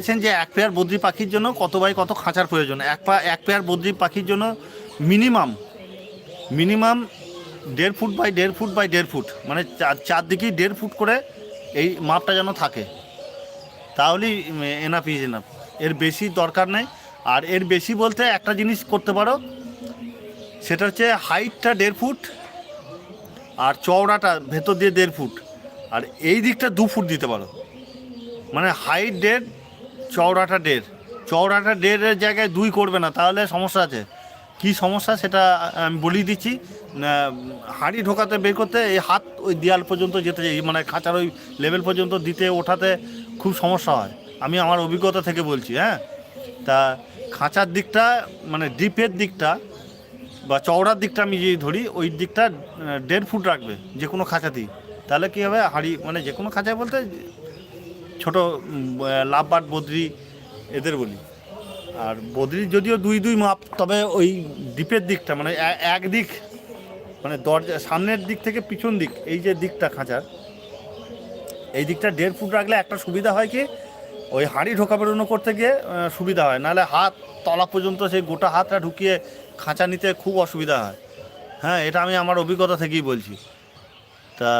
বলছেন যে এক পেয়ার বদ্রি পাখির জন্য কত বাই কত খাঁচার প্রয়োজন? এক পেয়ার বদ্রি পাখির জন্য minimum minimum 1.5 foot by 1.5 foot by 1.5 foot, মানে চারদিকেই 1.5 ফুট করে এই মাপটা যেন থাকে, তাহলেই এনাফ ইজ এনাফ। এর বেশি দরকার নেই। আর এর বেশি বলতে একটা জিনিস করতে পারো, সেটা হচ্ছে হাইটটা 1.5 ফুট আর চওড়াটা ভেতর দিয়ে 1.5 ফুট, আর এই দিকটা 2 ফুট দিতে পারো। মানে হাইট 1.5, চওড়াটা 1.5। চওড়াটা 1.5-এর জায়গায় 2 করবে না, তাহলে সমস্যা আছে। কি সমস্যা সেটা আমি বলিয়ে দিচ্ছি। হাঁড়ি ঢোকাতে বের করতে এই হাত ওই দেয়াল পর্যন্ত যেতে চাই, মানে খাঁচার ওই লেভেল পর্যন্ত দিতে ওঠাতে খুব সমস্যা হয়। আমি আমার অভিজ্ঞতা থেকে বলছি। হ্যাঁ, তা খাঁচার দিকটা মানে ডিপের দিকটা বা চওড়ার দিকটা আমি যদি ধরি, ওই দিকটা 1.5 ফুট রাখবে যে কোনো খাঁচাতেই। তাহলে কী হবে, হাঁড়ি মানে যে কোনো খাঁচায় বলতে ছোটো লাভবার্ড বদ্রি এদের বলি। আর বদ্রির যদিও 2-2 মাপ, তবে ওই ডিপের দিকটা মানে একদিক, মানে দরজা সামনের দিক থেকে পিছন দিক, এই যে দিকটা খাঁচার এই দিকটা 1.5 ফুট রাখলে একটা সুবিধা হয় কি, ওই হাঁড়ি ঢোকা বেরোনো করতে গিয়ে সুবিধা হয়, নাহলে হাত তলা পর্যন্ত সেই গোটা হাতটা ঢুকিয়ে খাঁচা নিতে খুব অসুবিধা হয়। হ্যাঁ, এটা আমি আমার অভিজ্ঞতা থেকেই বলছি। তা